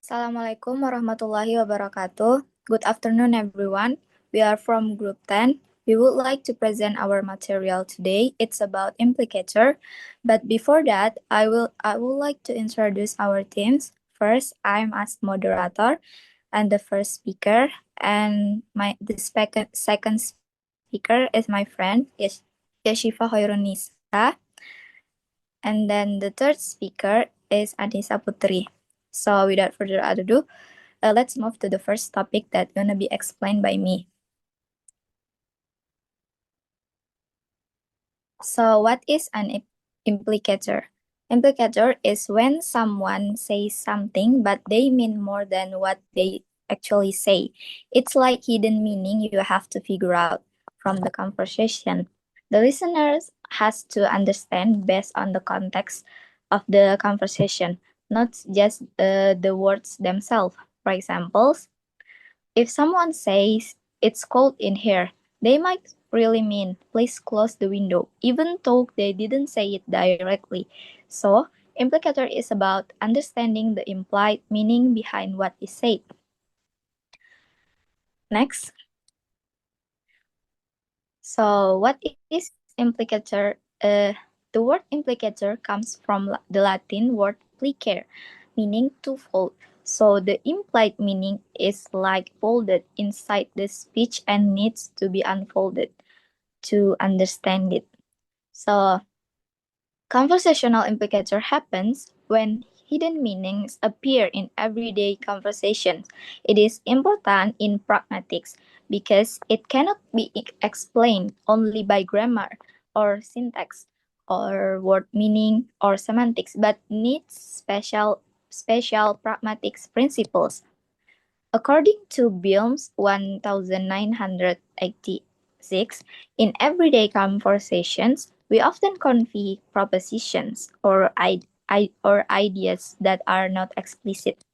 Assalamualaikum warahmatullahi wabarakatuh. Good afternoon, everyone. We are from Group 10. We would like to present our material today. It's about Implicature. But before that, I would like to introduce our teams. First, I'm as moderator and the first speaker, and the second speaker is my friend Yashifa Hoirunisa, and then the third speaker is Anissa Putri. So without further ado, let's move to the first topic that's gonna be explained by me. So what is an implicator? Implicator is when someone says something but they mean more than what they actually say. It's like hidden meaning you have to figure out from the conversation. The listeners has to understand based on the context of the conversation, not just the words themselves. For example, if someone says it's cold in here, they might really mean please close the window, even though they didn't say it directly. So, implicator is about understanding the implied meaning behind what is said. Next. So, what is implicator? The word implicator comes from the Latin word plicare, meaning to fold. So the implied meaning is like folded inside the speech and needs to be unfolded to understand it. So conversational implicator happens when hidden meanings appear in everyday conversations. It is important in pragmatics because it cannot be explained only by grammar or syntax or word meaning or semantics, but needs special pragmatics principles. According to Bielm's 1986, in everyday conversations, we often convey propositions or ideas that are not explicit,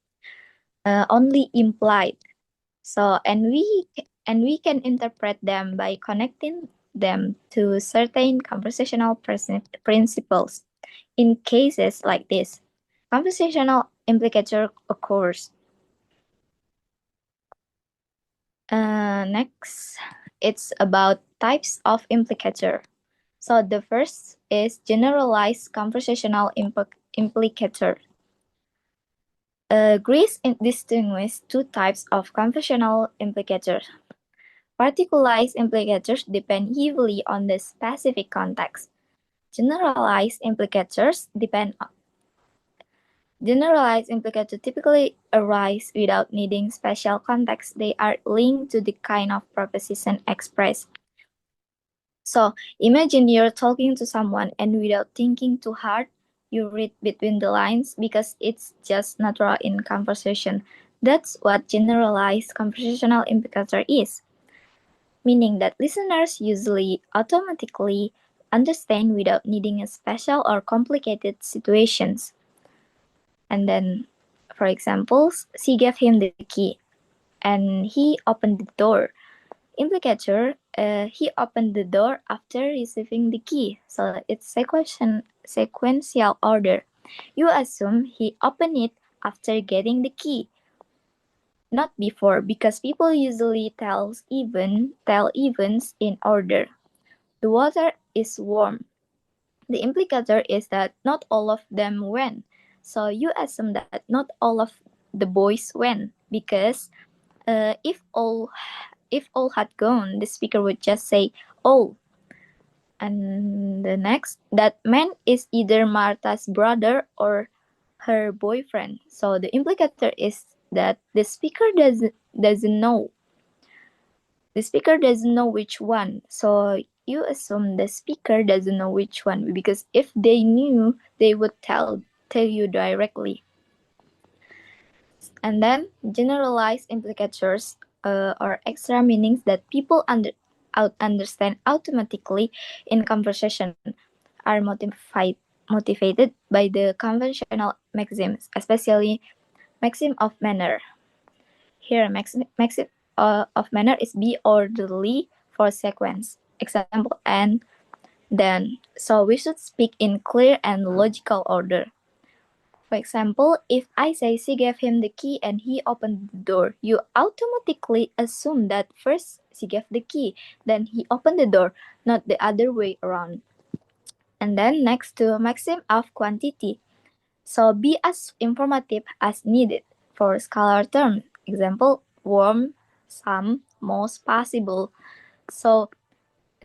only implied. So, and we can interpret them by connecting them to certain conversational principles. In cases like this, conversational implicature occurs. Next, it's about types of implicator. So the first is generalized conversational implicator. Greece distinguishes two types of conversational implicators. Particularized implicators depend heavily on the specific context. Generalized implicators Generalized implicators typically arise without needing special context. They are linked to the kind of proposition expressed. So imagine you're talking to someone and without thinking too hard, you read between the lines because it's just natural in conversation. That's what generalized conversational implicator is, meaning that listeners usually automatically understand without needing a special or complicated situations. And then, for example, she gave him the key and he opened the door. Implicator, he opened the door after receiving the key. So it's sequential order. You assume he opened it after getting the key, not before, because people usually tell events in order. The water is warm. The implicator is that not all of them went. So you assume that not all of the boys went because if all had gone, the speaker would just say all. And the next, that man is either Martha's brother or her boyfriend. So the implicator is that the speaker doesn't know. The speaker doesn't know which one. So you assume the speaker doesn't know which one because if they knew, they would tell you directly. And then generalized implicators or extra meanings that people understand automatically in conversation are motivated by the conventional maxims, especially maxim of manner. Here, maxim of manner is be orderly for sequence. Example, and then. So we should speak in clear and logical order. For example, if I say she gave him the key and he opened the door, you automatically assume that first she gave the key, then he opened the door, not the other way around. And then next to maxim of quantity. So be as informative as needed for scalar terms. Example, warm, some, most possible. So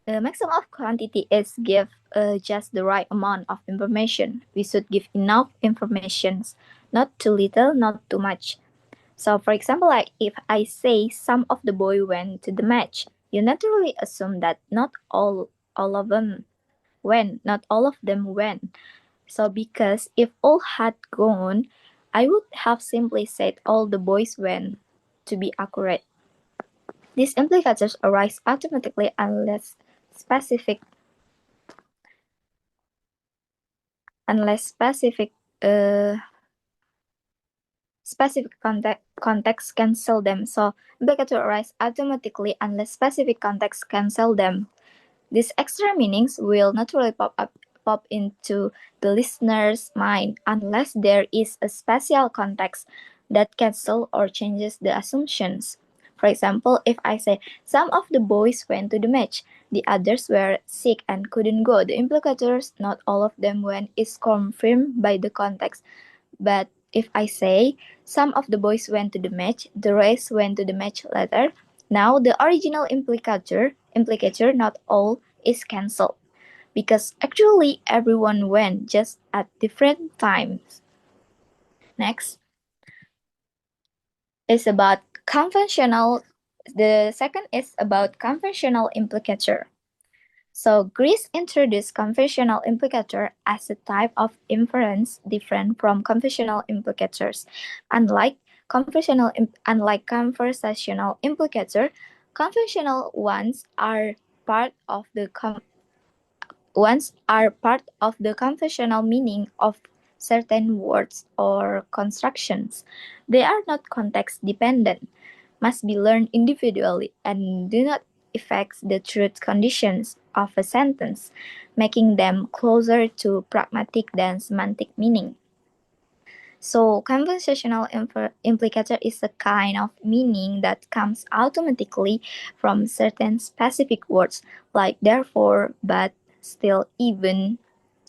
the maximum of quantity is give just the right amount of information. We should give enough information, not too little, not too much. So for example, like if I say some of the boy went to the match, you naturally assume that not all of them went, not all of them went. So because if all had gone, I would have simply said all the boys went to be accurate. These implicatures arise automatically specific unless uh, specific context cancel them. So implicature arise automatically unless specific context cancel them. These extra meanings will naturally pop into the listener's mind unless there is a special context that cancel or changes the assumptions. For example, if I say some of the boys went to the match, the others were sick and couldn't go. The implicators, not all of them went, is confirmed by the context. But if I say some of the boys went to the match, the rest went to the match later, now the original implicature not all, is cancelled because actually everyone went just at different times. Next is about conventional. The second is about conventional implicature. So Greece introduced conventional implicature as a type of inference different from conventional implicatures. Unlike conversational implicature, conventional ones are part of the conventional meaning of certain words or constructions. They are not context dependent, must be learned individually, and do not affect the truth conditions of a sentence, making them closer to pragmatic than semantic meaning. So, conversational implicator is a kind of meaning that comes automatically from certain specific words, like therefore, but, still, even,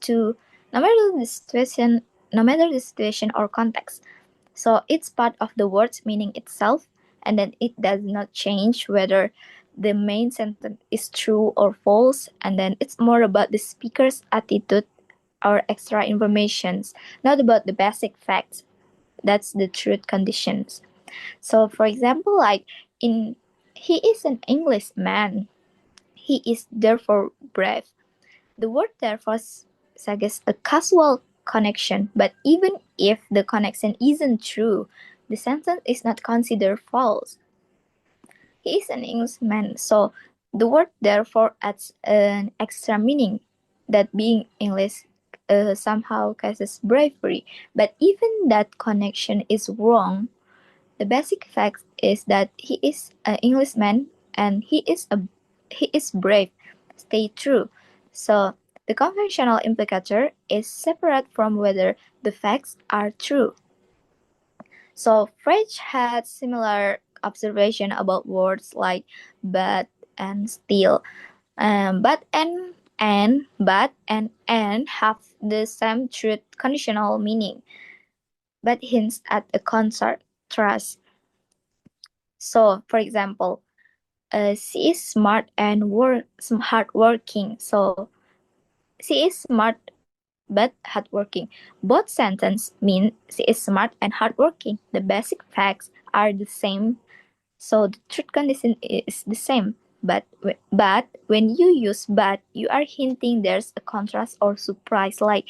to, no matter the situation or context. So it's part of the word's meaning itself, and then it does not change whether the main sentence is true or false, and then it's more about the speaker's attitude or extra informations, not about the basic facts. That's the truth conditions. So for example, like in he is an Englishman, he is therefore brave. The word therefore suggests a casual connection, but even if the connection isn't true, the sentence is not considered false. He is an Englishman, so the word therefore adds an extra meaning that being English somehow causes bravery. But even that connection is wrong. The basic fact is that he is an Englishman and he is brave. Stay true. So the conventional implicator is separate from whether the facts are true. So French had similar observation about words like but and still. But and have the same truth conditional meaning, but hints at a contrast. So, for example, she is smart and hardworking. So she is smart but hardworking. Both sentences mean she is smart and hardworking. The basic facts are the same, so the truth condition is the same. But when you use but, you are hinting there's a contrast or surprise. Like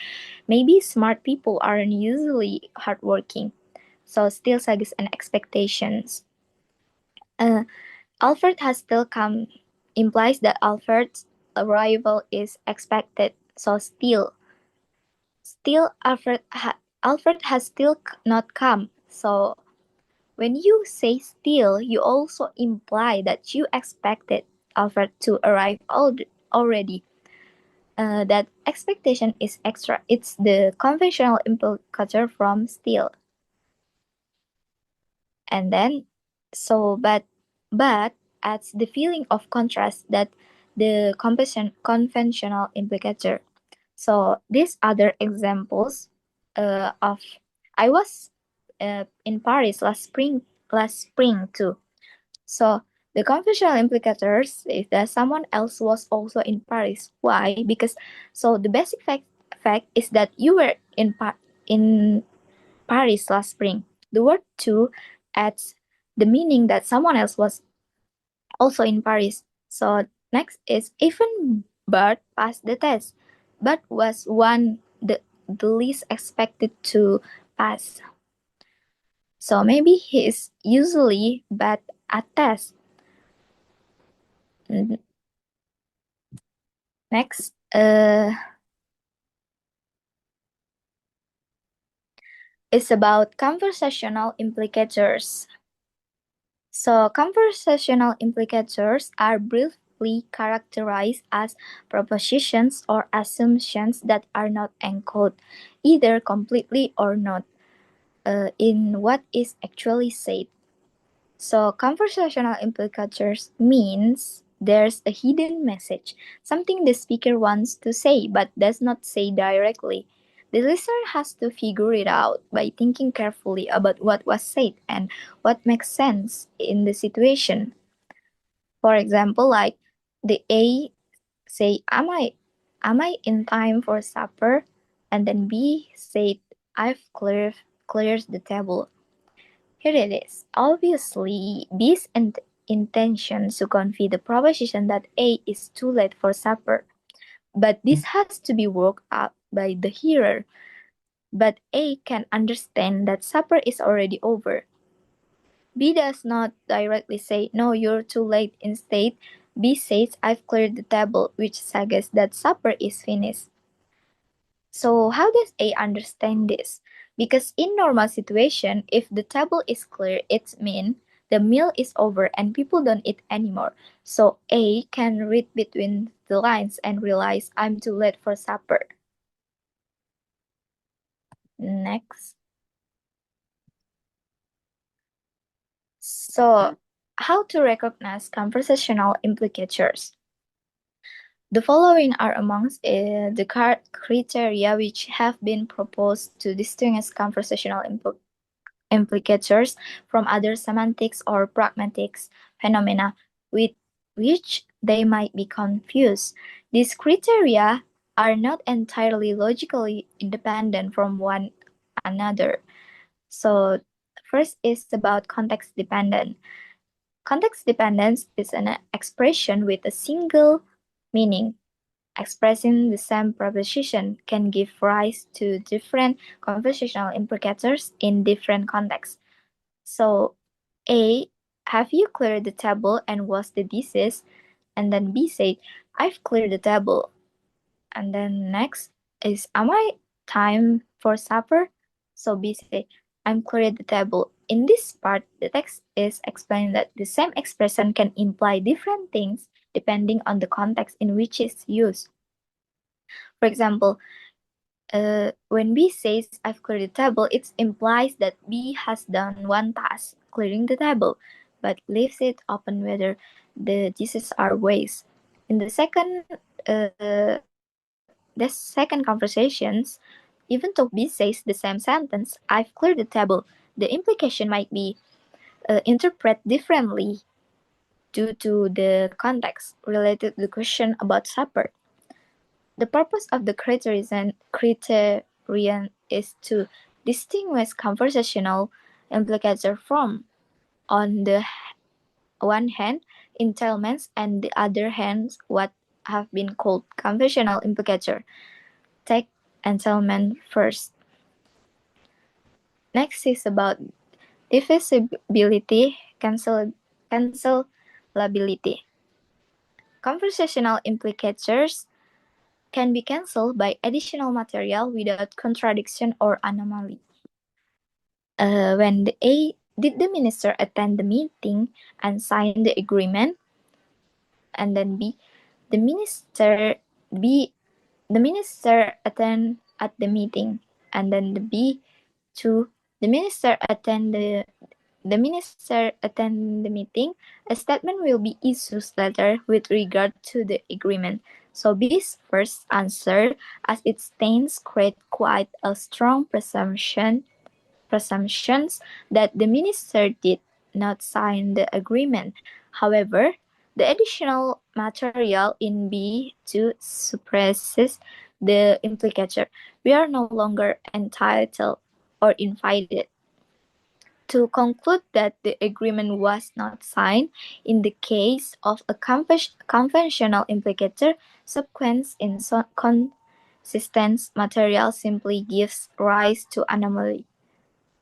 maybe smart people aren't usually hardworking. So still suggests an expectations. Uh, Alfred has still come implies that Alfred's arrival is expected. So still Alfred has still not come. So when you say still, you also imply that you expected Alfred to arrive already. that expectation is extra. It's the conventional implicature from steel. And then, but adds the feeling of contrast that the conventional implicature. So these other examples of I was in Paris last spring too. So the conventional implicators is that someone else was also in Paris. Why? Because so the basic fact is that you were in Paris last spring. The word to adds the meaning that someone else was also in Paris. So next is even Bert passed the test, but was one the least expected to pass. So maybe he is usually bad at tests. Next, is about conversational implicators. So, conversational implicators are briefly characterized as propositions or assumptions that are not encoded, either completely or not, in what is actually said. So, conversational implicatures means there's a hidden message, something the speaker wants to say but does not say directly. The listener has to figure it out by thinking carefully about what was said and what makes sense in the situation. For example, like the A say, am I in time for supper? And then B said, I've cleared the table. Here it is. Obviously, this intention to convey the proposition that A is too late for supper, but this has to be worked out by the hearer. But A can understand that supper is already over. B does not directly say, no, you're too late. Instead, B says, I've cleared the table, which suggests that supper is finished. So how does A understand this? Because in normal situation, if the table is clear, it means the meal is over and people don't eat anymore. So A can read between the lines and realize I'm too late for supper. Next. So how to recognize conversational implicatures? The following are amongst the criteria which have been proposed to distinguish conversational implicatures from other semantics or pragmatics phenomena with which they might be confused. These criteria are not entirely logically independent from one another. So, first is about context dependent. Context dependence is an expression with a single meaning. Expressing the same proposition can give rise to different conversational implicators in different contexts. So, A, have you cleared the table and washed the dishes? And then B said, I've cleared the table. And then next is, am I time for supper? So B said, I'm cleared the table. In this part, the text is explaining that the same expression can imply different things depending on the context in which it's used. For example, when B says I've cleared the table, it implies that B has done one task, clearing the table, but leaves it open whether the dishes are waste. In the second conversations, even though B says the same sentence, I've cleared the table, the implication might be interpreted differently due to the context related to the question about supper. The purpose of the criterion is to distinguish conversational implicator from, on the one hand, entailments, and the other hand, what have been called conventional implicator. Take entailment first. Next is about divisibility, cancelability. Conversational implicators can be cancelled by additional material without contradiction or anomaly. When the A, did the minister attend the meeting and sign the agreement? And then B, the minister B the minister attend at the meeting, and then the B2, the minister attend the meeting. A statement will be issued later with regard to the agreement. So B's first answer, as it stands, create quite a strong presumptions that the minister did not sign the agreement. However, the additional material in B2 suppresses the implicature. We are no longer entitled or invited to conclude that the agreement was not signed. In the case of a conventional implicator, subsequent inconsistent material simply gives rise to anomaly.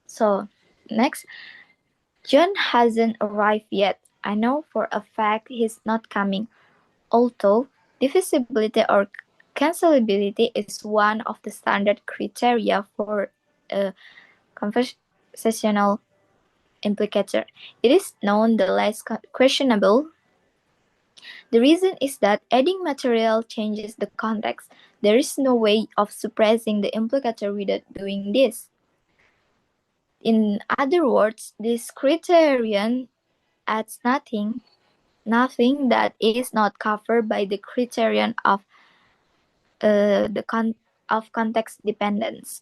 So, next, John hasn't arrived yet. I know for a fact he's not coming, although divisibility or cancelability is one of the standard criteria for a conversational implicator. It is nonetheless questionable. The reason is that adding material changes the context. There is no way of suppressing the implicator without doing this. In other words, this criterion adds nothing that is not covered by the criterion of of context dependence.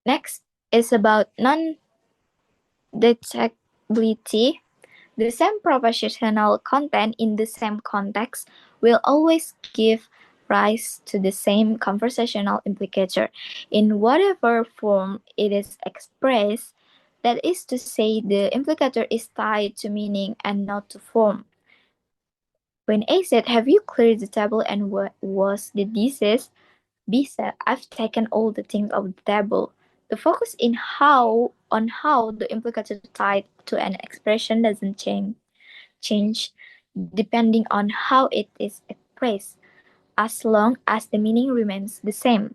Next is about non-detectability. The same propositional content in the same context will always give rise to the same conversational implicator in whatever form it is expressed. That is to say, the implicator is tied to meaning and not to form. When A said, "Have you cleared the table and what was the dishes?" B said, "I've taken all the things off the table." The focus on how the implicator tied to an expression doesn't change depending on how it is expressed, as long as the meaning remains the same.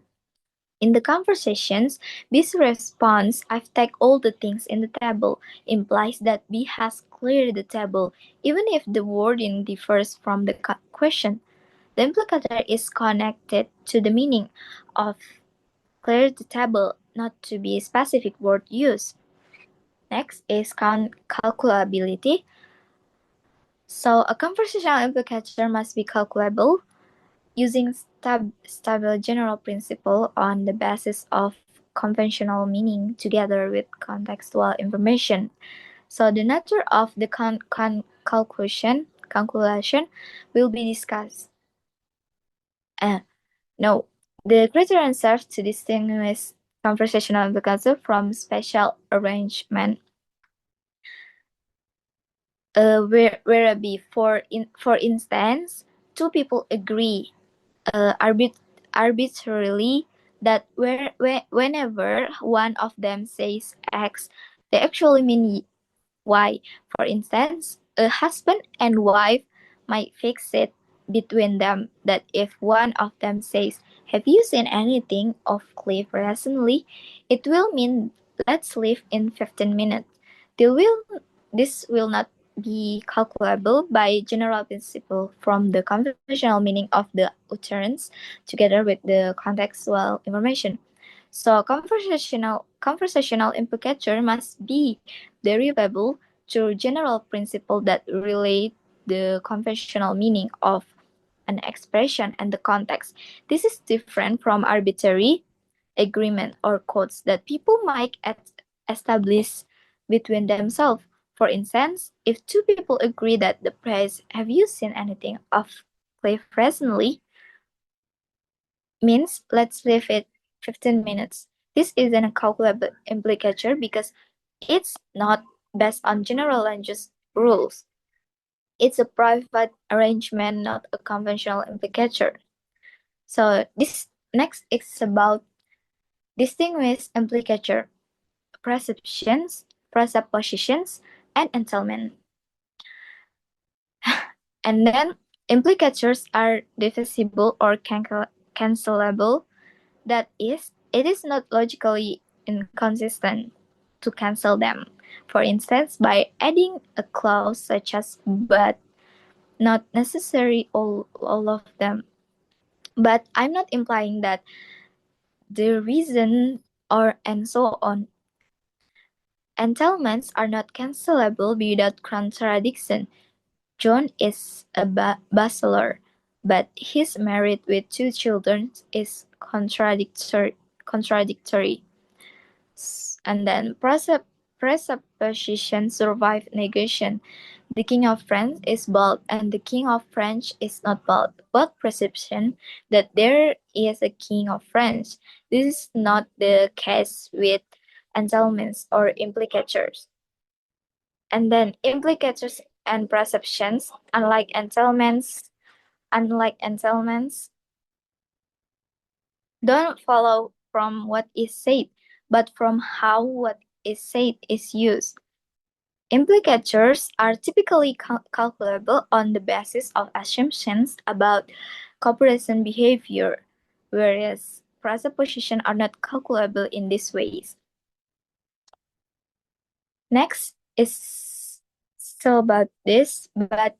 In the conversations, B's response, "I've taken all the things in the table," implies that B has cleared the table, even if the wording differs from the question. The implicator is connected to the meaning of clear the table, not to be a specific word used. Next is calculability. So a conversational implicator must be calculable using stable general principle on the basis of conventional meaning together with contextual information. So the nature of the calculation will be discussed. No, the criterion serves to distinguish conversational implicator from spatial arrangement. Where for instance, two people agree arbitrarily that whenever one of them says X, they actually mean Y. For instance, a husband and wife might fix it between them that if one of them says, "Have you seen anything of Cliff recently?" it will mean, "Let's leave in 15 minutes. This will not be calculable by general principle from the conventional meaning of the utterance together with the contextual information. So conversational implicature must be derivable through general principle that relate the conventional meaning of an expression and the context. This is different from arbitrary agreement or codes that people might establish between themselves. For instance, if two people agree that the phrase "Have you seen anything of Cliff recently?" means "Let's leave it 15 minutes." This isn't a calculable implicature because it's not based on general language rules. It's a private arrangement, not a conventional implicature. So this next is about distinguish implicature, presuppositions, and entailment. And then implicatures are divisible or cancelable. That is, it is not logically inconsistent to cancel them. For instance, by adding a clause such as "but not necessary all of them." But I'm not implying that the reason or and so on. Entailments are not cancelable without contradiction. John is a bachelor, but his married with two children is contradictory. And then presupposition survive negation. The king of France is bald and the king of France is not bald. But perception that there is a king of France. This is not the case with entailments or implicatures. And then implicatures and perceptions, unlike entailments, don't follow from what is said, but from how what is said is used. Implicatures are typically calculable on the basis of assumptions about cooperation behavior, whereas presuppositions are not calculable in these ways. Next is still about this, but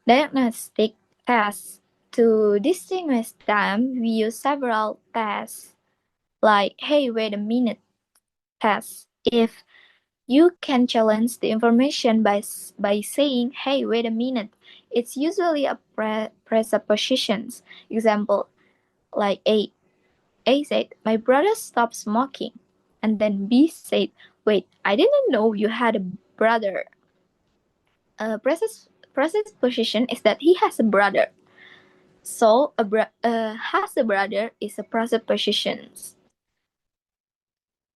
diagnostic tests. To distinguish them, we use several tests, like "Hey, wait a minute" test. If you can challenge the information by saying, "Hey, wait a minute," it's usually a presupposition. Example, like A said, "My brother stopped smoking." And then B said, "Wait, I didn't know you had a brother." Presupposition is that he has a brother. So, has a brother is a presupposition.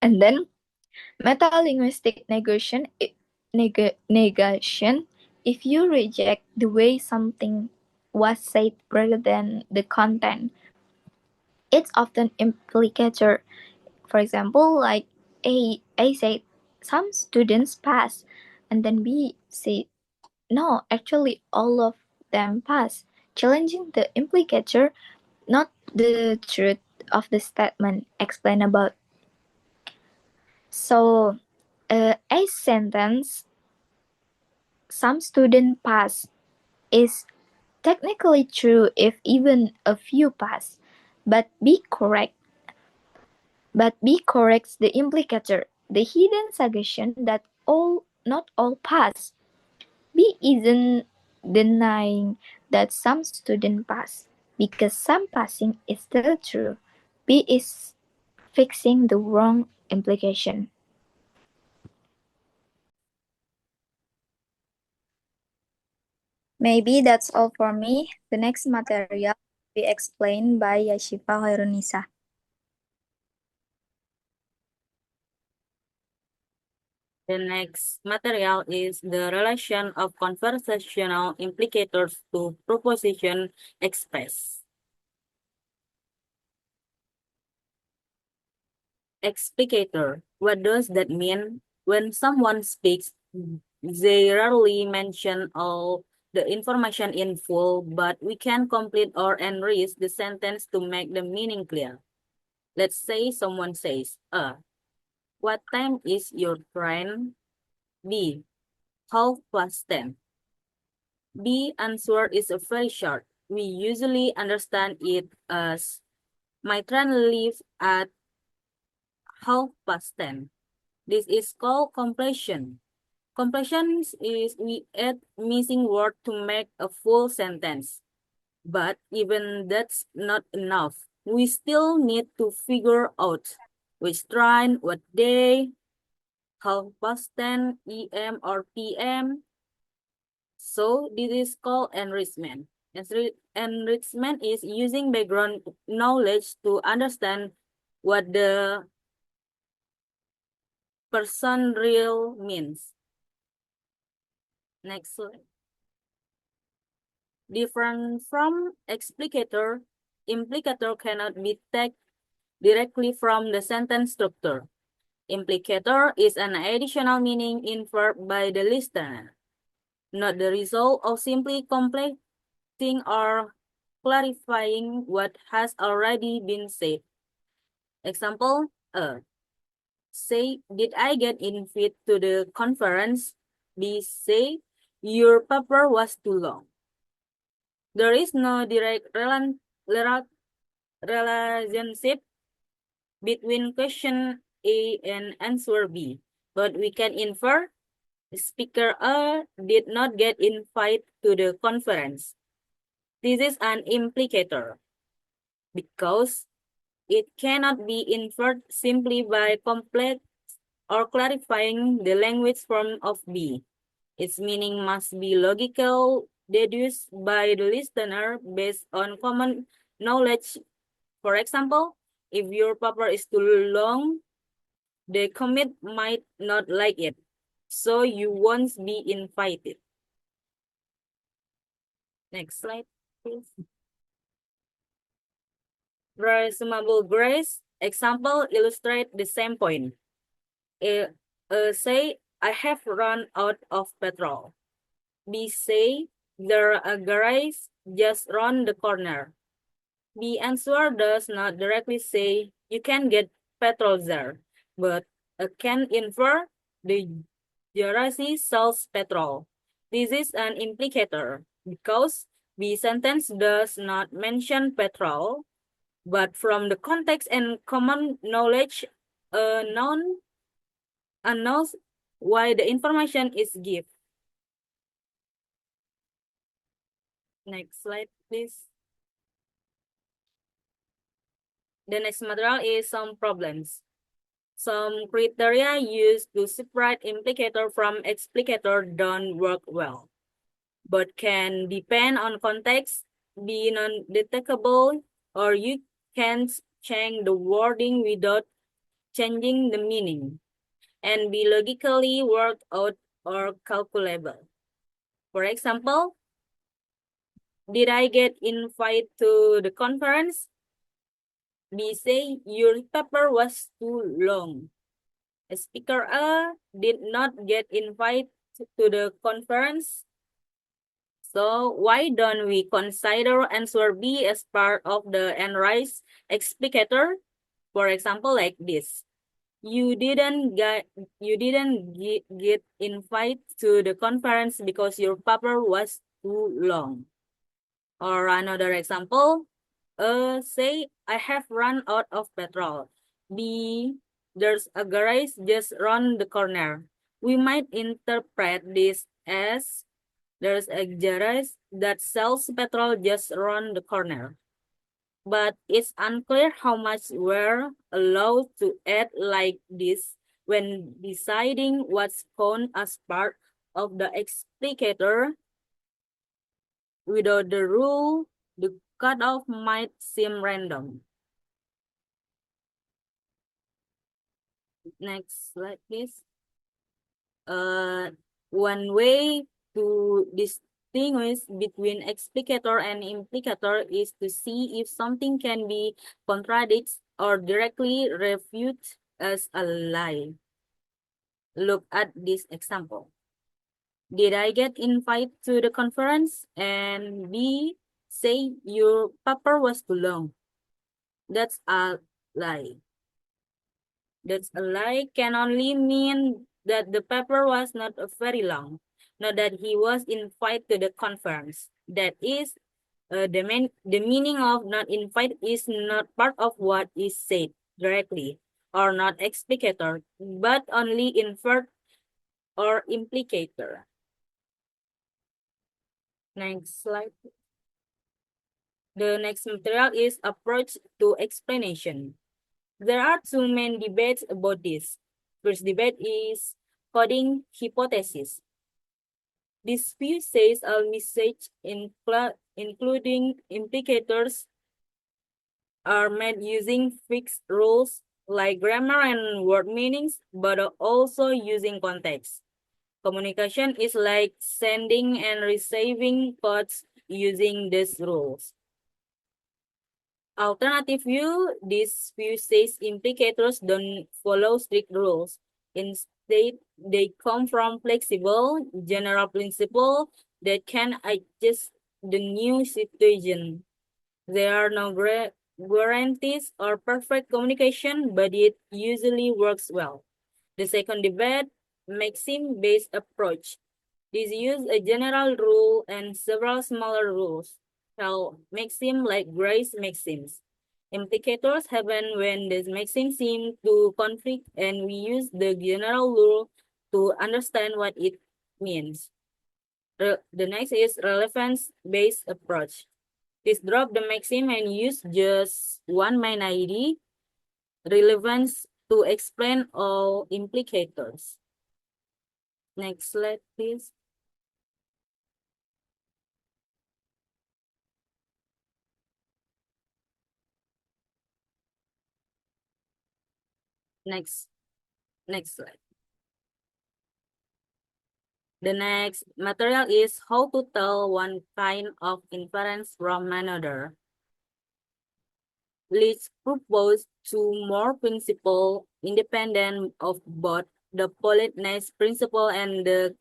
And then metalinguistic negation, if you reject the way something was said rather than the content, it's often implicator. For example, like A said, "Some students pass," and then B said, "No, actually all of them pass," challenging the implicator, not the truth of the statement explained about. So, a sentence, "Some students pass," is technically true if even a few pass, but B corrects the implicator, the hidden suggestion that not all pass. B isn't denying that some students pass, because some passing is still true. B is fixing the wrong implication. Maybe that's all for me. The next material will be explained by Yashifa Khairunisa. The next material is the relation of conversational implicators to proposition express. Explicator. What does that mean? When someone speaks, they rarely mention all the information in full, but we can complete or enrich the sentence to make the meaning clear. Let's say someone says, what time is your train? B, 10:30. B answer is a very short. We usually understand it as, my train leaves at 10:30. This is called compression. Compression is we add missing word to make a full sentence. But even that's not enough. We still need to figure out which train, what day, 10:30 a.m. or p.m. So this is called enrichment. Enrichment is using background knowledge to understand what the person real means. Next slide. Different from explicator, implicator cannot be taken directly from the sentence structure. Implicator is an additional meaning inferred by the listener, not the result of simply completing or clarifying what has already been said. Example, say, did I get invited to the conference? B, say, your paper was too long. There is no direct relationship between question A and answer B, but we can infer speaker A did not get invited to the conference. This is an implicator because it cannot be inferred simply by complete or clarifying the language form of B. Its meaning must be logical, deduced by the listener based on common knowledge. For example, if your paper is too long, the commit might not like it, so you won't be invited. Next slide, please. Reasonable grace example illustrate the same point. Say, I have run out of petrol. B say, there a garage just round the corner. The answer does not directly say you can get petrol there, but can infer the garage sells petrol. This is an implicator because the sentence does not mention petrol, but from the context and common knowledge, a noun knows why the information is given. Next slide, please. The next material is some problems. Some criteria used to separate implicator from explicator don't work well, but can depend on context, be non-detectable, or you can change the wording without changing the meaning, and be logically worked out or calculable. For example, did I get invited to the conference? B say your paper was too long. Speaker A did not get invited to the conference. So why don't we consider answer B as part of the enriched explicator? For example, like this. You didn't get invited to the conference because your paper was too long. Or another example, say I have run out of petrol. B, there's a garage just around the corner. We might interpret this as there's a garage that sells petrol just around the corner. But it's unclear how much we're allowed to add like this when deciding what's counted as part of the explicator. Without the rule, the cutoff might seem random. Next slide, please. One way to distinguish between explicator and implicator is to see if something can be contradicted or directly refuted as a lie. Look at this example. Did I get invited to the conference? And B, say your paper was too long. That's a lie. That's a lie can only mean that the paper was not very long, not that he was invited to the conference. That is, the meaning of not invited is not part of what is said directly or not explicator, but only inferred or implicator. Next slide. The next material is approach to explanation. There are two main debates about this. First debate is coding hypothesis. This view says a message including implicators are made using fixed rules like grammar and word meanings, but also using context. Communication is like sending and receiving codes using these rules. Alternative view, this view says implicators don't follow strict rules. Instead, they come from flexible, general principle that can adjust the new situation. There are no guarantees or perfect communication, but it usually works well. The second debate, maxim-based approach. This uses a general rule and several smaller rules. shall maxim like grace maxims. Implicators happen when the maxims seem to conflict and we use the general rule to understand what it means. The next is relevance-based approach. Please drop the maxim and use just one main idea, relevance, to explain all implicators. Next slide, please. Next, next slide. The next material is how to tell one kind of inference from another. Let's propose two more principles independent of both the politeness principle and the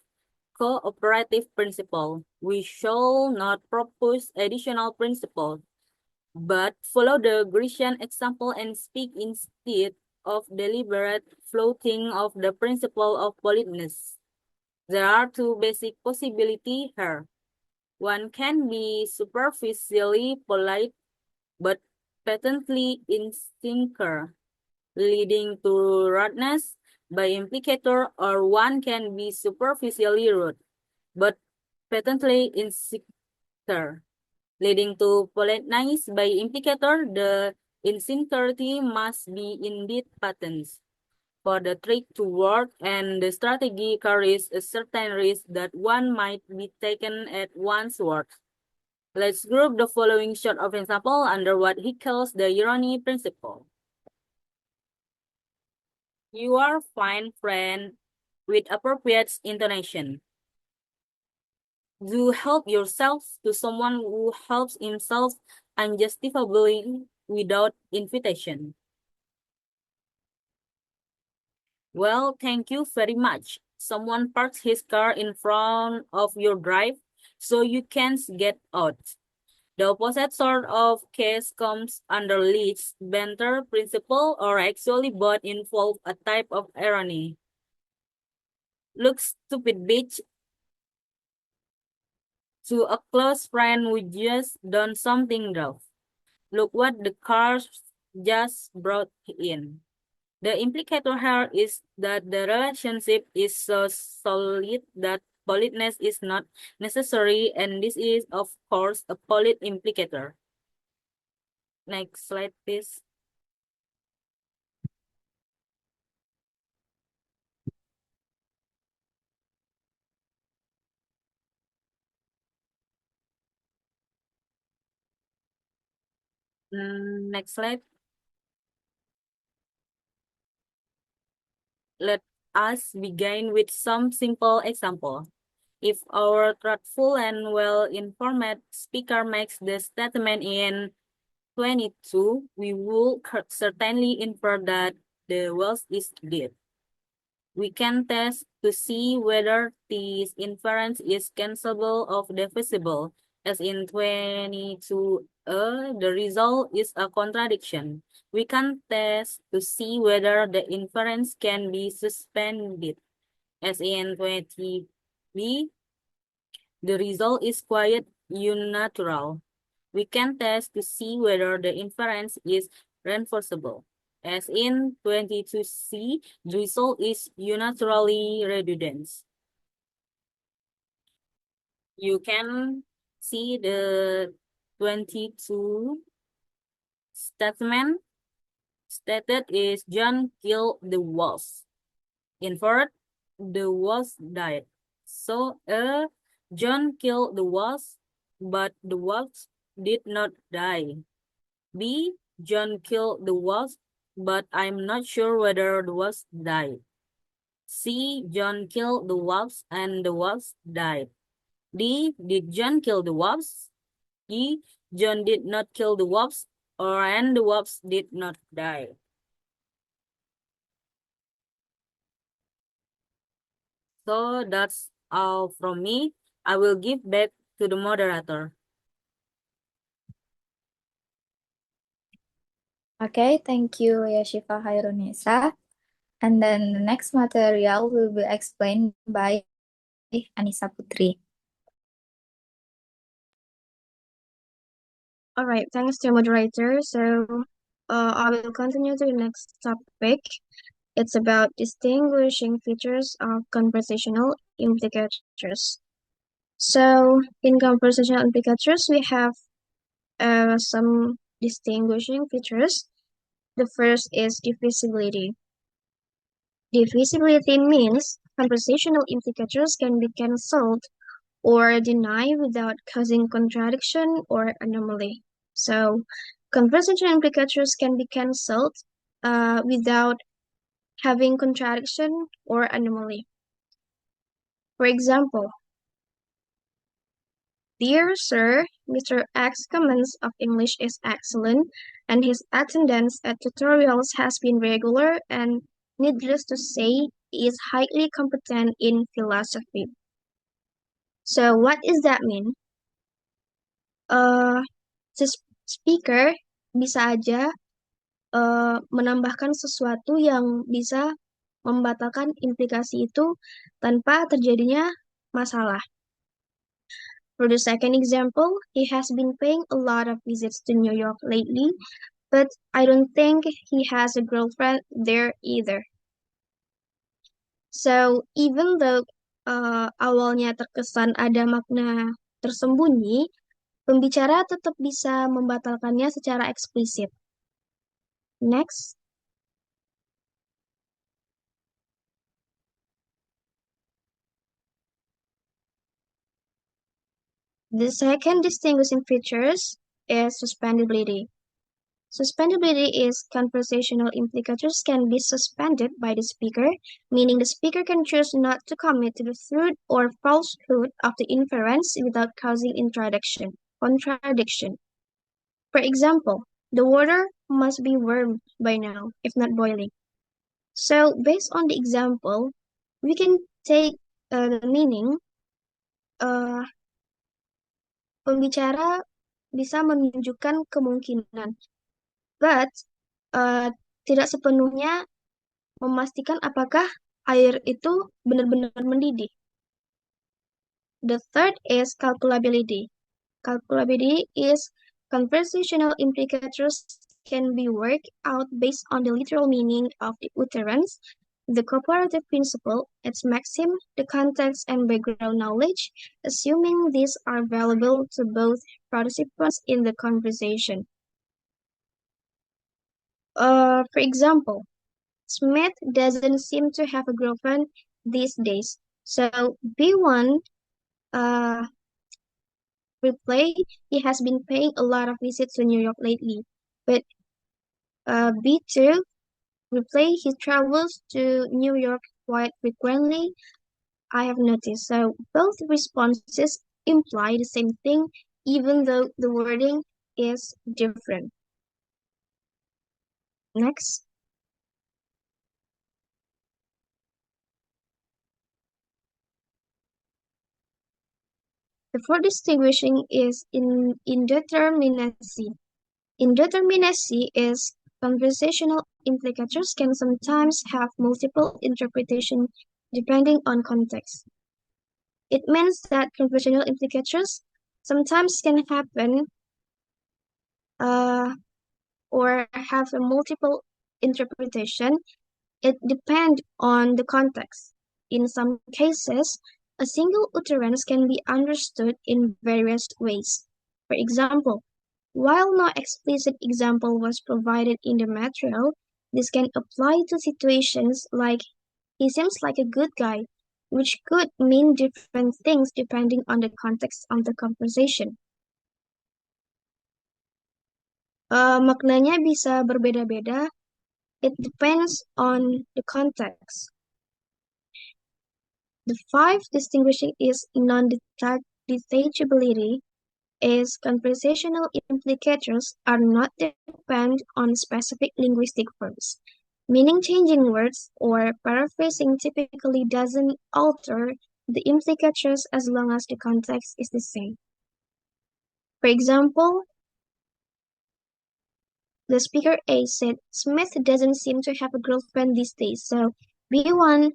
cooperative principle. We shall not propose additional principles, but follow the Grecian example and speak instead of deliberate floating of the principle of politeness. There are two basic possibilities here. One can be superficially polite, but patently insincere, leading to rudeness by implicator, or one can be superficially rude, but patently insecure, leading to politeness by implicator. The insincerity must be indeed patent for the trick to work, and the strategy carries a certain risk that one might be taken at one's word. Let's group the following short of example under what he calls the irony principle. You are fine, friend, with appropriate intonation. Do help yourself to someone who helps himself unjustifiably without invitation. Well, thank you very much. Someone parks his car in front of your drive, so you can't get out. The opposite sort of case comes under Leeds' banter principle, or actually both involve a type of irony. Look, stupid bitch, to a close friend who just done something rough. Look what the car just brought in. The implicator here is that the relationship is so solid that politeness is not necessary, and this is, of course, a polite implicator. Next slide, please. Next slide. Let us begin with some simple example. If our thoughtful and well-informed speaker makes the statement in 22, we will certainly infer that the wealth is dead. We can test to see whether this inference is cancelable or divisible, as in 22, the result is a contradiction. We can test to see whether the inference can be suspended, as in 20b, the result is quite unnatural. We can test to see whether the inference is reinforceable. As in 22c, the result is unnaturally redundant. You can see the 22 statement stated is John killed the wolves. Inferred, the wolves died. So, John killed the wolves, but the wolves did not die. B, John killed the wolves, but I'm not sure whether the wolves died. C, John killed the wolves and the wolves died. D, did John kill the wolves? E, John did not kill the wolves, and the wolves did not die. So that's all from me. I will give back to the moderator. Okay, thank you, Yashifa Hairunisa. And then the next material will be explained by Anissa Putri. All right, thanks to moderator. I will continue to the next topic. It's about distinguishing features of conversational implicatures. So, in conversational implicatures, we have some distinguishing features. The first is divisibility. Divisibility means conversational implicatures can be cancelled or denied without causing contradiction or anomaly. So, conversational implicatures can be cancelled without having contradiction or anomaly. For example, dear sir, Mr. X's comments of English is excellent, and his attendance at tutorials has been regular, and needless to say, he is highly competent in philosophy. So, what does that mean? Uh, the speaker bisa aja menambahkan sesuatu yang bisa membatalkan implikasi itu tanpa terjadinya masalah. For the second example, he has been paying a lot of visits to New York lately, but I don't think he has a girlfriend there either. So, even though awalnya terkesan ada makna tersembunyi, pembicara tetap bisa membatalkannya secara eksplisit. Next. The second distinguishing features is suspendability. Suspendability is conversational implicatures can be suspended by the speaker, meaning the speaker can choose not to commit to the truth or falsehood of the inference without causing contradiction. For example, the water must be warm by now, if not boiling. So, based on the example, we can take the meaning uh, pembicara bisa menunjukkan kemungkinan, but tidak sepenuhnya memastikan apakah air itu benar-benar mendidih. The third is calculability. Calculability is conversational implicatures can be worked out based on the literal meaning of the utterance, the cooperative principle, its maxim, the context, and background knowledge, assuming these are available to both participants in the conversation. For example, Smith doesn't seem to have a girlfriend these days. So B1 reply, he has been paying a lot of visits to New York lately. But B2 reply, he travels to New York quite frequently, I have noticed. So both responses imply the same thing, even though the wording is different. Next. The fourth distinguishing is in indeterminacy. Indeterminacy is conversational implicatures can sometimes have multiple interpretations depending on context. It means that conversational implicatures sometimes can happen or have a multiple interpretation. It depends on the context. In some cases, a single utterance can be understood in various ways. For example, while no explicit example was provided in the material, this can apply to situations like he seems like a good guy, which could mean different things depending on the context of the conversation. Maknanya bisa berbeda-beda. It depends on the context. The fifth distinguishing is non-detachability, is conversational implicators are not depend on specific linguistic forms. Meaning changing words or paraphrasing typically doesn't alter the implicatures as long as the context is the same. For example, the speaker A said, Smith doesn't seem to have a girlfriend these days, so B1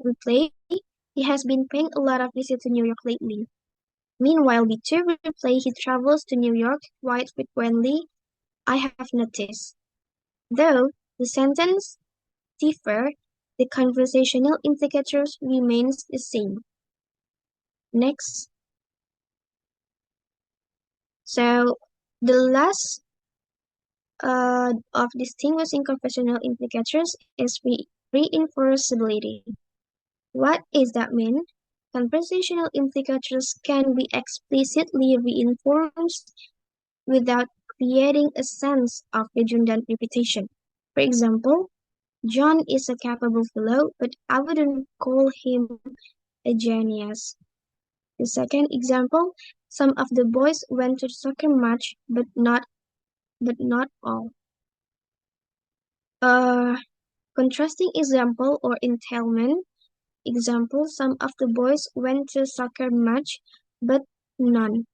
replied, he has been paying a lot of visits to New York lately. Meanwhile, B2 reply, he travels to New York quite frequently, I have noticed. Though the sentence differ, the conversational implicatures remains the same. Next. So the last of distinguishing conversational implicatures is reinforceability. What does that mean? Conversational implicatures can be explicitly reinforced without creating a sense of redundant repetition. For example, John is a capable fellow, but I wouldn't call him a genius. The second example, some of the boys went to the soccer match, but not all. A contrasting example or entailment example, some of the boys went to soccer match, but none.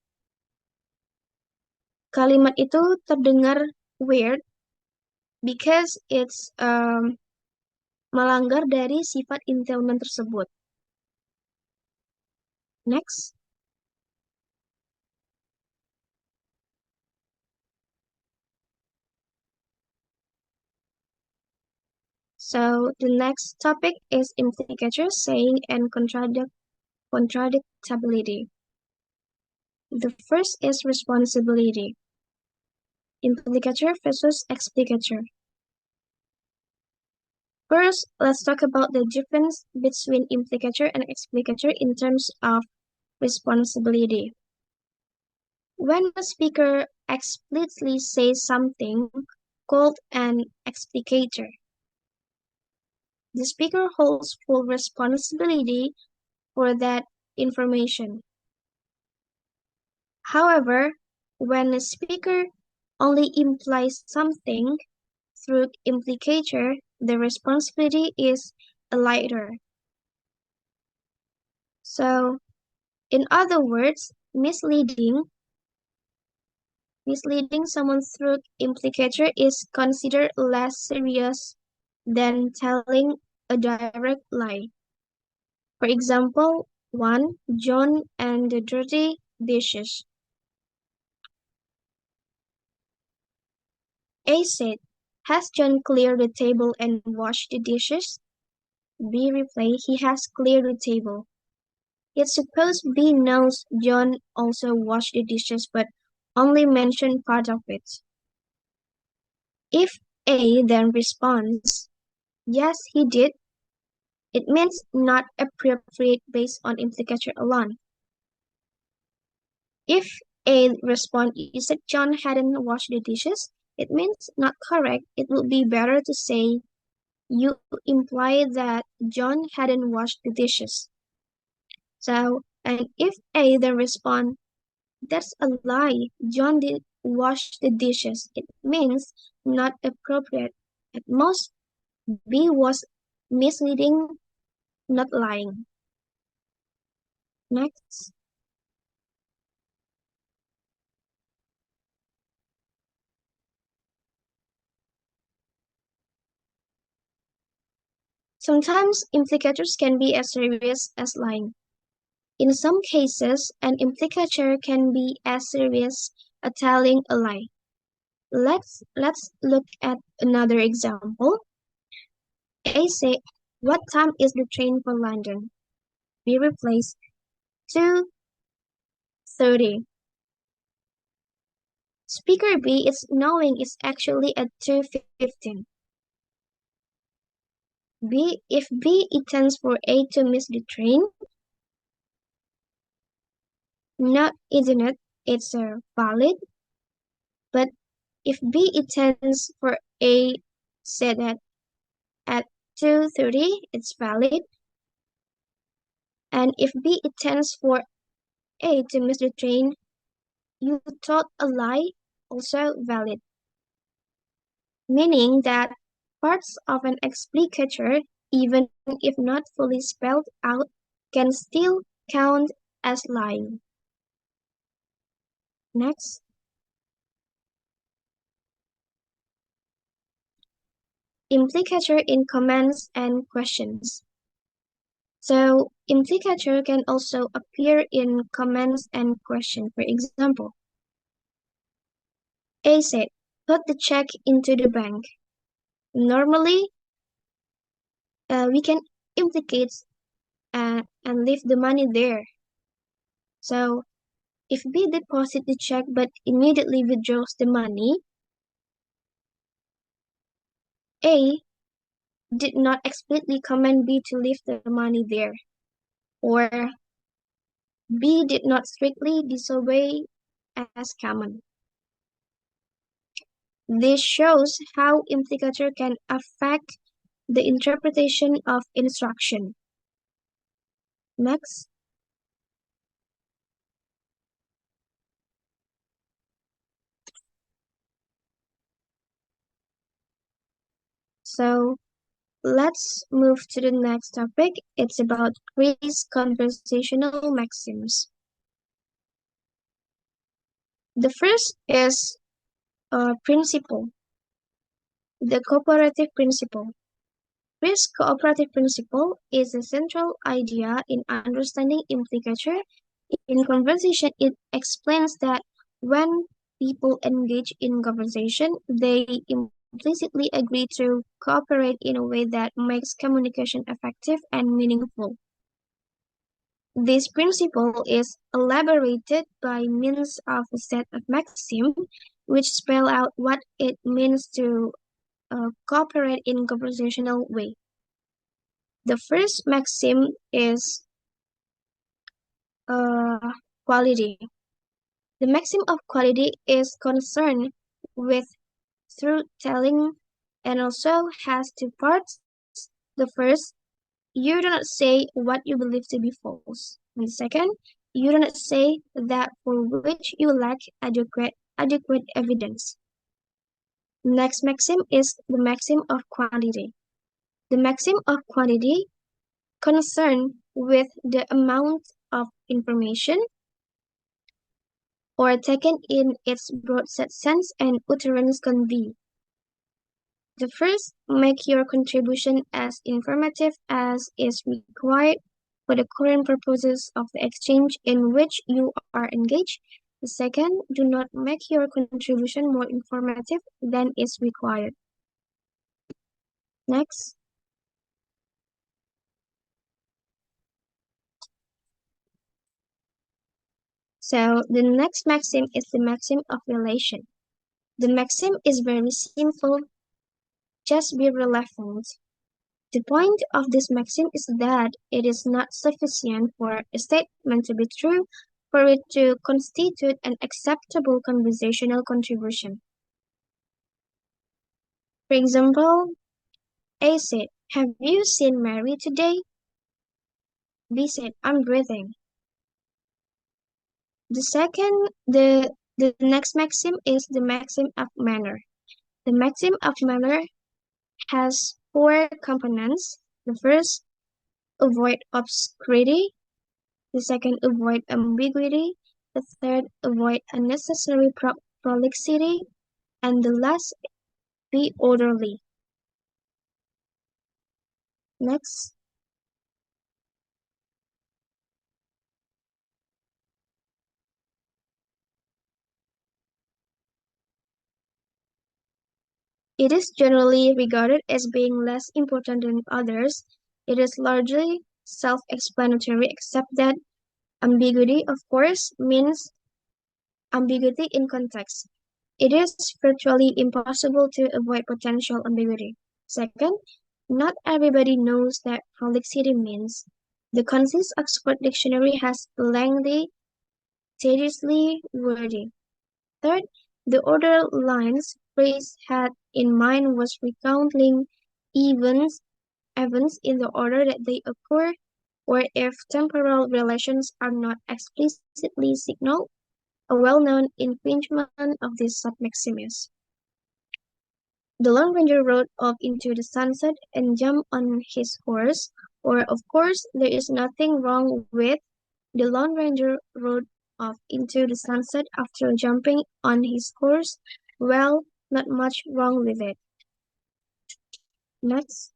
Kalimat itu terdengar weird because it's melanggar dari sifat entailment tersebut. Next. So the next topic is implicature, saying, and contradictability. The first is responsibility. Implicature versus explicature. First, let's talk about the difference between implicature and explicature in terms of responsibility. When a speaker explicitly says something called an explicator, the speaker holds full responsibility for that information. However, when a speaker only implies something through implicature, the responsibility is lighter. So, in other words, misleading someone through implicature is considered less serious than telling a direct lie. For example, 1. John and the dirty dishes. A said, has John cleared the table and washed the dishes? B replied, he has cleared the table. It's supposed B knows John also washed the dishes but only mentioned part of it. If A then responds, yes, he did, it means not appropriate based on implicature alone. If A responds, you said John hadn't washed the dishes, it means not correct. It would be better to say, you imply that John hadn't washed the dishes. So, and if A then responds, that's a lie, John did wash the dishes, it means not appropriate. At most, B was misleading, not lying. Next. Sometimes implicatures can be as serious as lying. In some cases, an implicature can be as serious as telling a lie. Let's look at another example. A say, what time is the train for London? B replies, 2:30. Speaker B is knowing it's actually at 2:15. If B intends for A to miss the train, not isn't it? It's valid. But if B intends for A said that at 2:30, it's valid. And if B intends for A to miss the train, you told a lie, also valid. Meaning that parts of an explicature, even if not fully spelled out, can still count as lying. Next. Implicature in comments and questions. So implicature can also appear in comments and questions. For example, A said, put the check into the bank. Normally, we can implicate and leave the money there. So if B deposits the check but immediately withdraws the money, A did not explicitly command B to leave the money there, or B did not strictly disobey as common. This shows how implicature can affect the interpretation of instruction. Next. So let's move to the next topic. It's about Greece conversational maxims. The first is principle, the cooperative principle. Greece cooperative principle is a central idea in understanding implicature. In conversation, it explains that when people engage in conversation, they implicitly agree to cooperate in a way that makes communication effective and meaningful. This principle is elaborated by means of a set of maxims which spell out what it means to cooperate in conversational way. The first maxim is quality. The maxim of quality is concerned with truth-telling and also has two parts. The first, you do not say what you believe to be false. And the second, you do not say that for which you lack adequate evidence. Next maxim is the maxim of quantity. The maxim of quantity concerned with the amount of information or taken in its broad sense and utterance convey. The first, make your contribution as informative as is required for the current purposes of the exchange in which you are engaged. The second, do not make your contribution more informative than is required. Next. So the next maxim is the maxim of relation. The maxim is very simple, just be relevant. The point of this maxim is that it is not sufficient for a statement to be true for it to constitute an acceptable conversational contribution. For example, A said, have you seen Mary today? B said, I'm breathing. The next maxim is the maxim of manner. The maxim of manner has four components. The first, avoid obscurity. The second, avoid ambiguity. The third, avoid unnecessary prolixity. And the last, be orderly. Next. It is generally regarded as being less important than others. It is largely self-explanatory, except that ambiguity, of course, means ambiguity in context. It is virtually impossible to avoid potential ambiguity. Second, not everybody knows that prolixity means. The Concise Oxford Dictionary has lengthy, tediously wordy. Third, the order lines phrase had in mind was recounting events in the order that they occur, or if temporal relations are not explicitly signaled, a well-known infringement of this sub-maximus. The Lone Ranger rode off into the sunset and jumped on his horse, or of course there is nothing wrong with the Lone Ranger rode off into the sunset after jumping on his horse. Well, not much wrong with it. Next.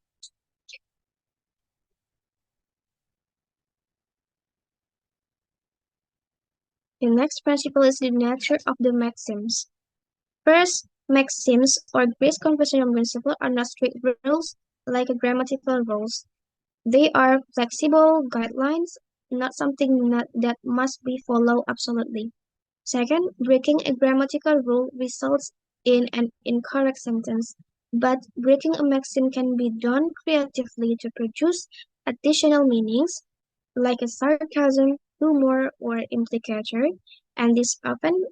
The next principle is the nature of the maxims. First, maxims or base conversational principles are not strict rules like grammatical rules. They are flexible guidelines, not something that must be followed absolutely. Second, breaking a grammatical rule results in an incorrect sentence, but breaking a maxim can be done creatively to produce additional meanings, like a sarcasm, humor, or implicature, and this often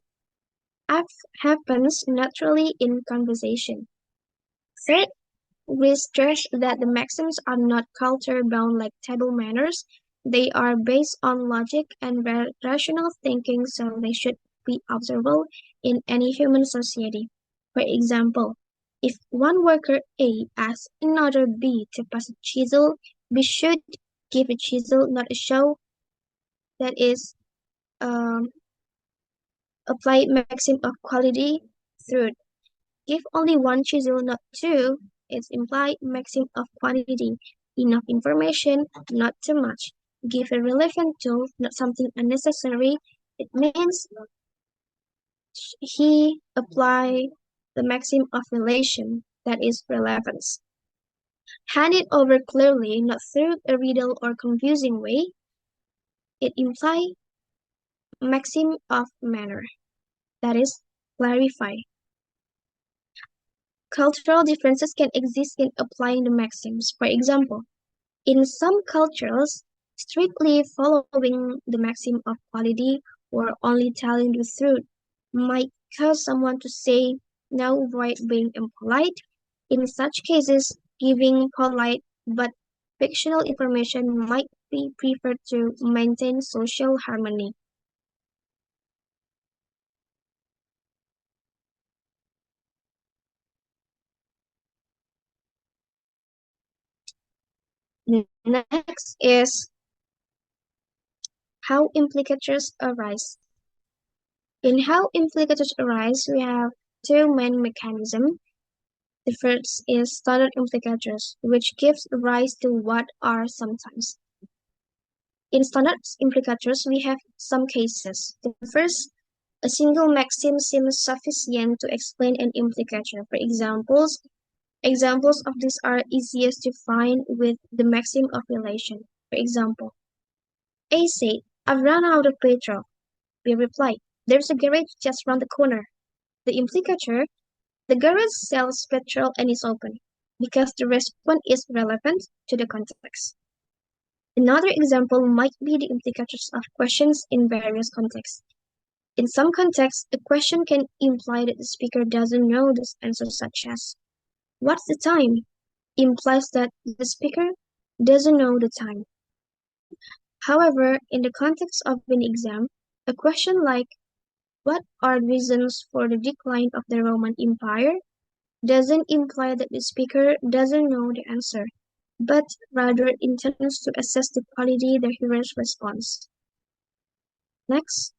happens naturally in conversation. Third, we stress that the maxims are not culture-bound like table manners. They are based on logic and rational thinking, so they should be observable in any human society. For example, if one worker A asks another B to pass a chisel, B should give a chisel, not a show. That is um, applied maxim of quality. Third, give only one chisel, not two. It's implied maxim of quantity. Enough information, not too much. Give a relevant tool, not something unnecessary. It means he apply the maxim of relation, that is relevance. Hand it over clearly, not through a riddle or confusing way. It implies maxim of manner, that is clarify. Cultural differences can exist in applying the maxims. For example, in some cultures, strictly following the maxim of quality or only telling the truth might cause someone to say no avoid being impolite. In such cases, giving polite but fictional information might be preferred to maintain social harmony. Next is how implicatures arise. In how implicatures arise, we have two main mechanisms. The first is standard implicatures, which gives rise to what are sometimes. In standard implicatures, we have some cases. The first, a single maxim seems sufficient to explain an implicature. For examples of these are easiest to find with the maxim of relation. For example, A said, I've run out of petrol. B replied, there's a garage just round the corner. The implicature, the garage sells petrol and is open, because the response is relevant to the context. Another example might be the implicatures of questions in various contexts. In some contexts, a question can imply that the speaker doesn't know the answer, such as, what's the time? Implies that the speaker doesn't know the time. However, in the context of an exam, a question like, what are reasons for the decline of the Roman Empire? Doesn't imply that the speaker doesn't know the answer, but rather intends to assess the quality of the hearer's response. Next.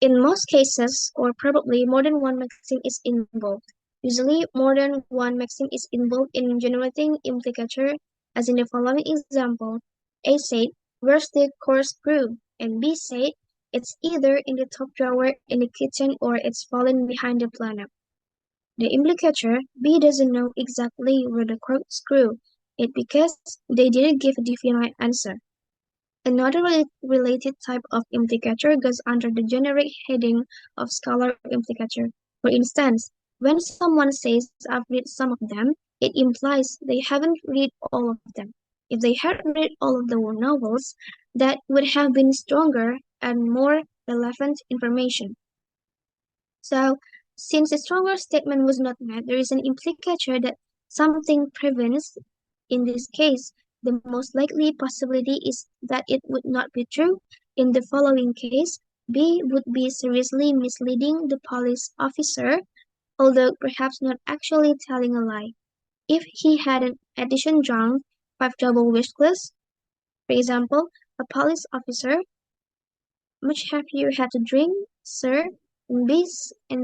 In most cases, or probably more than one maxim is involved. Usually, more than one maxim is involved in generating implicature, as in the following example. A said, where's the corkscrew? And B said, it's either in the top drawer in the kitchen or it's fallen behind the piano. The implicature, B doesn't know exactly where the corkscrew is because they didn't give a definite answer. Another related type of implicature goes under the generic heading of scalar implicature. For instance, when someone says, I've read some of them, it implies they haven't read all of them. If they had read all of the novels, that would have been stronger and more relevant information. So, since a stronger statement was not met, there is an implicature that something prevents. In this case, the most likely possibility is that it would not be true. In the following case, B would be seriously misleading the police officer, although perhaps not actually telling a lie. If he had an addition drawn, 5 double wish list. For example, a police officer, much have you had to drink, sir? And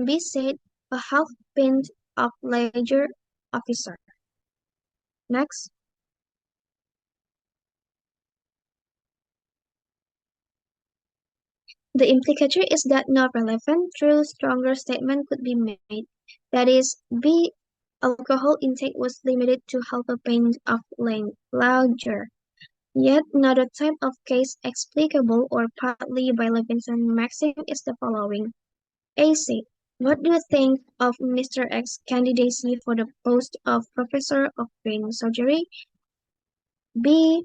B said, a half pint of lager, officer. Next. The implicature is that no relevant, true, stronger statement could be made. That is, B. Alcohol intake was limited to half a pint of lager. Yet another type of case explicable or partly by Levinson's maxim is the following. A said, what do you think of Mr. X's candidacy for the post of Professor of Brain Surgery? B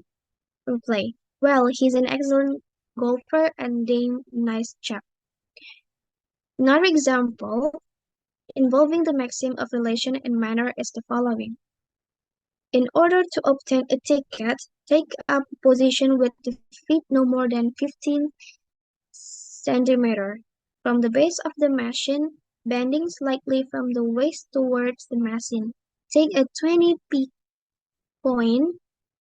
replied, well, he's an excellent golfer and damn nice chap. Another example involving the maxim of relation and manner is the following. In order to obtain a ticket, take up a position with the feet no more than 15 centimeters from the base of the machine, bending slightly from the waist towards the machine. Take a 20p coin,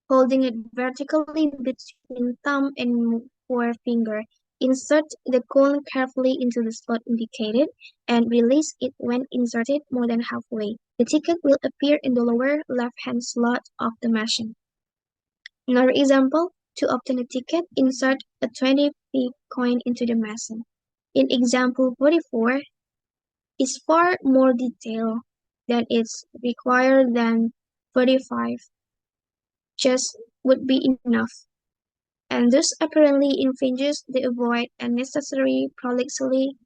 holding it vertically between thumb and forefinger. Insert the coin carefully into the slot indicated and release it when inserted more than halfway. The ticket will appear in the lower left-hand slot of the machine. Another example, to obtain a ticket, insert a 20p coin into the machine. In example 44, is far more detailed than is required than 35 just would be enough, and thus apparently infringes the avoid unnecessary prolixity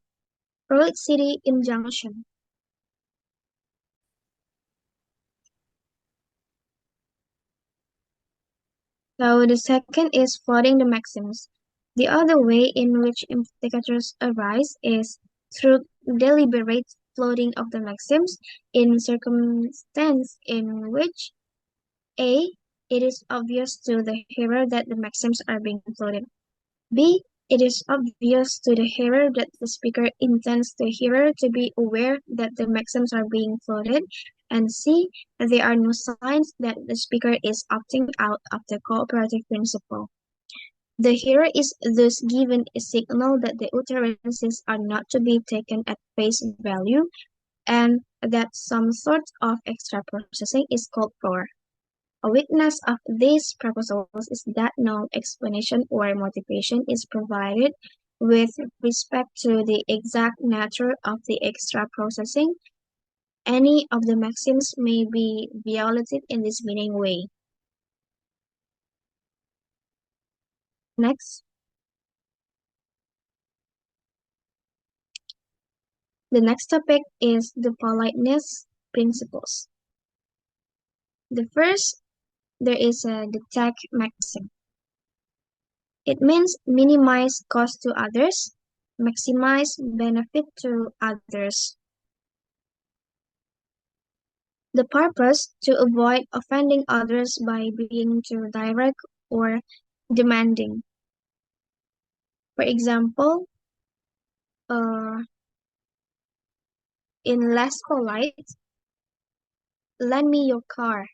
injunction. So the second is floating the maxims. The other way in which implicatures arise is through deliberate floating of the maxims in circumstance in which A. It is obvious to the hearer that the maxims are being floated. B. It is obvious to the hearer that the speaker intends the hearer to be aware that the maxims are being floated. And C. There are no signs that the speaker is opting out of the cooperative principle. The hearer is thus given a signal that the utterances are not to be taken at face value and that some sort of extra processing is called for. A weakness of these proposals is that no explanation or motivation is provided with respect to the exact nature of the extra processing. Any of the maxims may be violated in this meaning way. Next. The next topic is the politeness principles. The first, there is the tag maxim. It means minimize cost to others, maximize benefit to others. The purpose to avoid offending others by being too direct or demanding. For example, in less polite, lend me your car.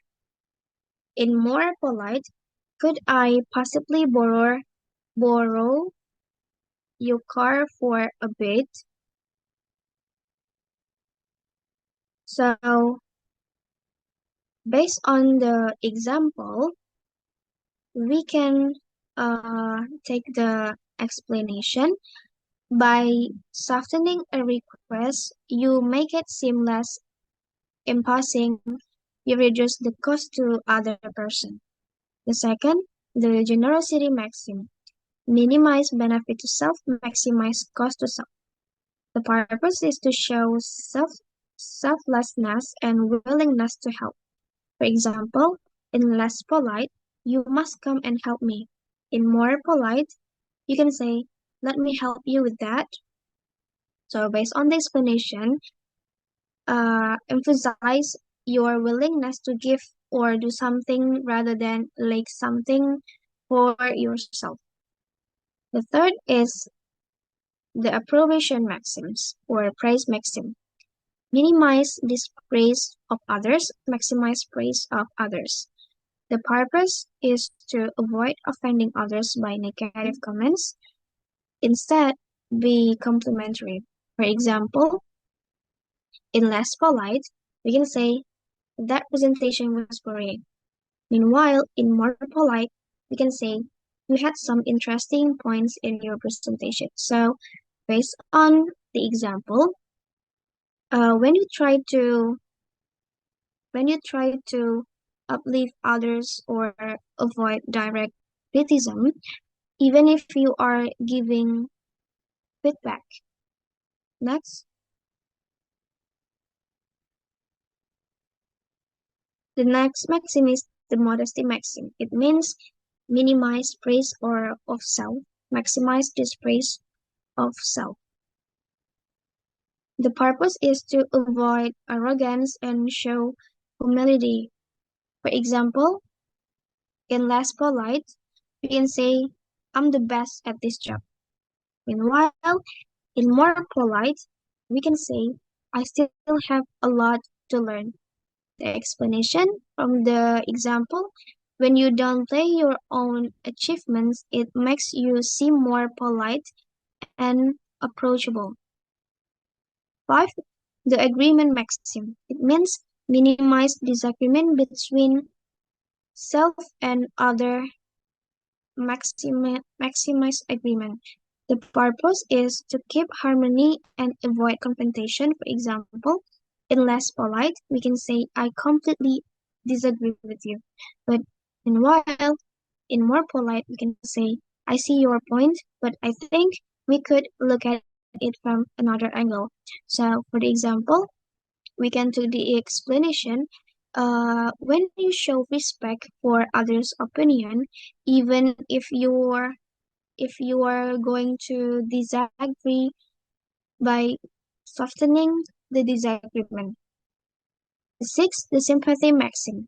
In more polite, could I possibly borrow your car for a bit? So, based on the example, we can take the explanation. By softening a request, you make it seem less imposing. You reduce the cost to other person. The second, the generosity maxim. Minimize benefit to self, maximize cost to self. The purpose is to show selflessness and willingness to help. For example, in less polite, you must come and help me. In more polite, you can say, let me help you with that. So based on the explanation, emphasize your willingness to give or do something rather than like something for yourself. The third is the approbation maxims or praise maxim. Minimize dispraise of others, maximize praise of others. The purpose is to avoid offending others by negative comments. Instead, be complimentary. For example, in less polite, we can say, that presentation was boring. Meanwhile, in more polite, we can say, you had some interesting points in your presentation. So, based on the example, when you try to uplift others or avoid direct criticism, even if you are giving feedback. Next, the next maxim is the modesty maxim. It means minimize praise or of self, maximize dispraise of self. The purpose is to avoid arrogance and show humility. For example, in less polite, we can say, I'm the best at this job. Meanwhile, in more polite, we can say, I still have a lot to learn. The explanation from the example, when you downplay your own achievements, it makes you seem more polite and approachable. 5. The agreement maxim. It means minimize disagreement between self and other, maximize agreement. The purpose is to keep harmony and avoid confrontation. For example, in less polite, we can say, I completely disagree with you. But meanwhile, in more polite, we can say, I see your point, but I think we could look at it from another angle. So, for the example, we can do the explanation. When you show respect for others' opinion, even if you are going to disagree by softening the disagreement. 6. The sympathy maxim.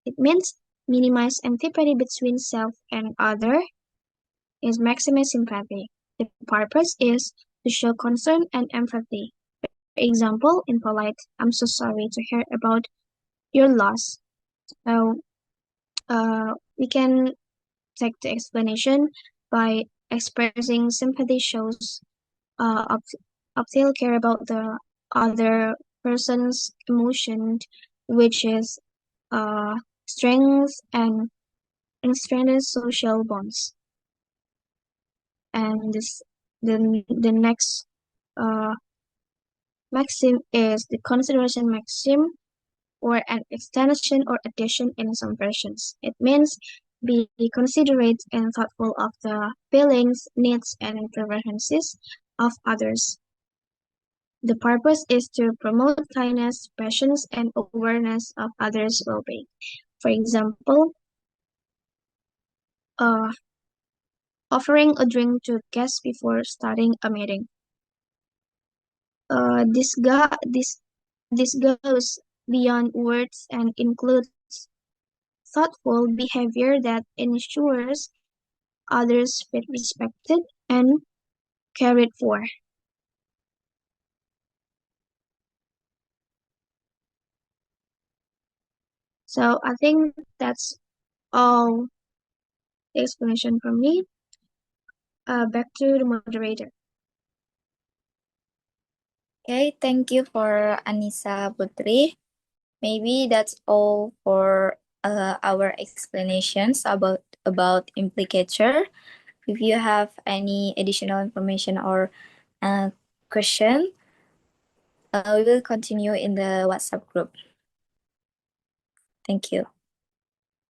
It means minimize antipathy between self and other is maximize sympathy. The purpose is to show concern and empathy. For example, in polite, I'm so sorry to hear about your loss. So, we can take the explanation by expressing sympathy shows uphill care about the other person's emotion, which is strength and strengthens social bonds. And the next maxim is the consideration maxim, or an extension or addition in some versions. It means be considerate and thoughtful of the feelings, needs, and preferences of others. The purpose is to promote kindness, patience, and awareness of others' well-being. For example, offering a drink to guests before starting a meeting. This goes beyond words and includes thoughtful behavior that ensures others feel respected and cared for. So I think that's all the explanation from me. Back to the moderator. Okay, thank you for Anissa Putri. Maybe that's all for our explanations about Implicature. If you have any additional information or question, we will continue in the WhatsApp group. Thank you.